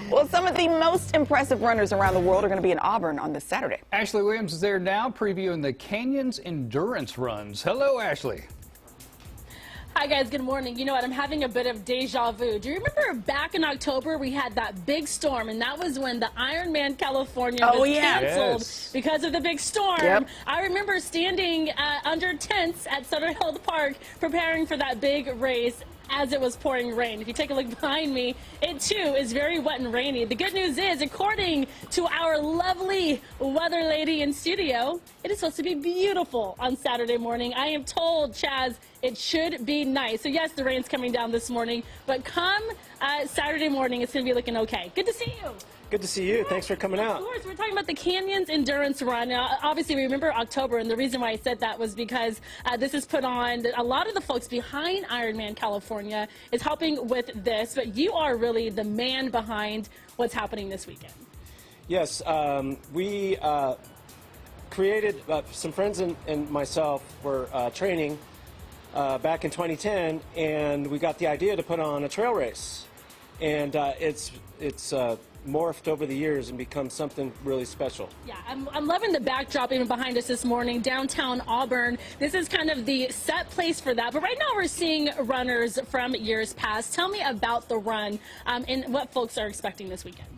Well, some of the most impressive runners around the world are going to be in Auburn on this Saturday. Ashley Williams is there now previewing the Canyons endurance runs. Hello, Ashley. Hi guys, good morning. You know what, I'm having a bit of deja vu. Do you remember back in October we had that big storm, and that was when the Ironman California was canceled because of the big storm. Yep. I remember standing under tents at Sutter Hill Park preparing for that big race as it was pouring rain. If you take a look behind me, it too is very wet and rainy. The good news is, according to our lovely weather lady in studio, it is supposed to be beautiful on Saturday morning. I am told, Chaz, it should be nice. So yes, the rain's coming down this morning, but come Saturday morning, it's going to be looking okay. Good to see you. Good to see you. Thanks for coming out. Of course, we're talking about the Canyons Endurance Run. Now, obviously, we remember October, and the reason why I said that was because this is put on. A lot of the folks behind Ironman California is helping with this, but you are really the man behind what's happening this weekend. Yes, we created, some friends and myself were training back in 2010, and we got the idea to put on a trail race. And it's morphed over the years and become something really special. Yeah, I'm loving the backdrop even behind us this morning, downtown Auburn. This is kind of the set place for that. But right now we're seeing runners from years past. Tell me about the run and what folks are expecting this weekend.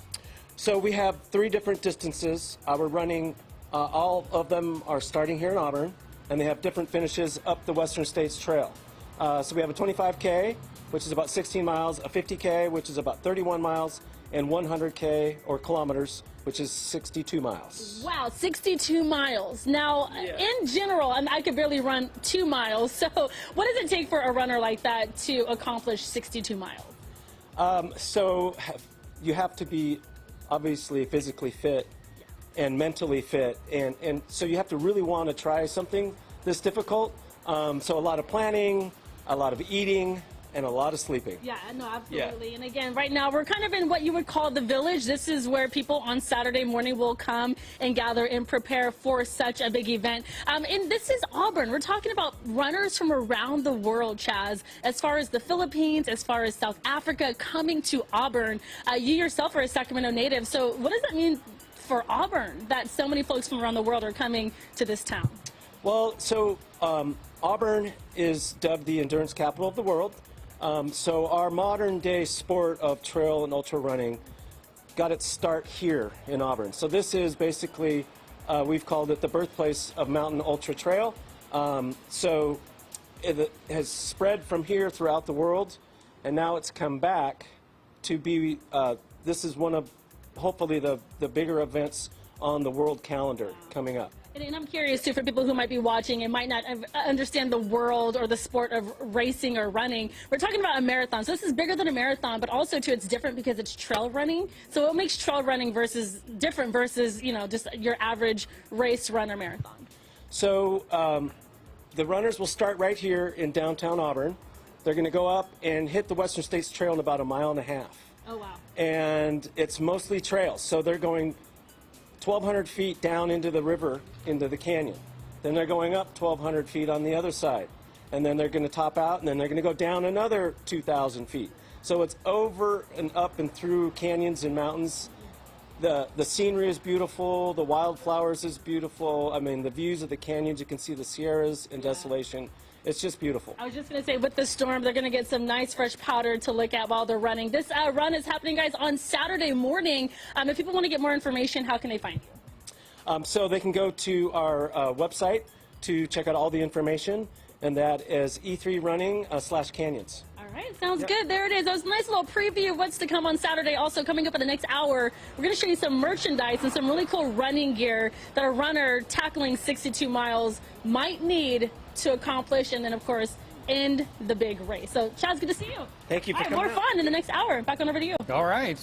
So we have 3 different distances. We're running, all of them are starting here in Auburn, and they have different finishes up the Western States Trail. So we have a 25K, which is about 16 miles, a 50K, which is about 31 miles, and 100K, or kilometers, which is 62 miles. Wow, 62 miles. Now, in general, I could barely run 2 miles, so what does it take for a runner like that to accomplish 62 miles? So you have to be obviously physically fit and mentally fit, and so you have to really want to try something this difficult. So a lot of planning, a lot of eating, and a lot of sleeping. Yeah, no, absolutely. Yeah. And again, right now we're kind of in what you would call the village. This is where people on Saturday morning will come and gather and prepare for such a big event. And this is Auburn. We're talking about runners from around the world, Chaz, as far as the Philippines, as far as South Africa, coming to Auburn. You yourself are a Sacramento native, so what does that mean for Auburn that so many folks from around the world are coming to this town? Well, so Auburn is dubbed the endurance capital of the world. So our modern day sport of trail and ultra running got its start here in Auburn. So this is basically, we've called it the birthplace of mountain ultra trail. So it has spread from here throughout the world, and now it's come back to be, this is one of hopefully the bigger events on the world calendar coming up. And I'm curious, too, for people who might be watching and might not understand the world or the sport of racing or running, we're talking about a marathon. So this is bigger than a marathon, but also, too, it's different because it's trail running. So what makes trail running different versus, you know, just your average race, run, or marathon? So the runners will start right here in downtown Auburn. They're going to go up and hit the Western States Trail in about 1.5 miles. Oh, wow. And it's mostly trails. So they're going 1,200 feet down into the river, into the canyon. Then they're going up 1,200 feet on the other side. And then they're going to top out, and then they're going to go down another 2,000 feet. So it's over and up and through canyons and mountains. The scenery is beautiful. The wildflowers is beautiful. I mean, the views of the canyons, you can see the Sierras and desolation. It's just beautiful. I was just going to say, with the storm, they're going to get some nice fresh powder to look at while they're running. This run is happening, guys, on Saturday morning. If people want to get more information, how can they find you? So they can go to our website to check out all the information, and that is e3running/canyons. All right, sounds good. There it is. That was a nice little preview of what's to come on Saturday. Also, coming up in the next hour, we're going to show you some merchandise and some really cool running gear that a runner tackling 62 miles might need to accomplish, and then, of course, end the big race. So, Chaz, good to see you. Thank you for coming more out. fun in the next hour. Back on over to you. All right.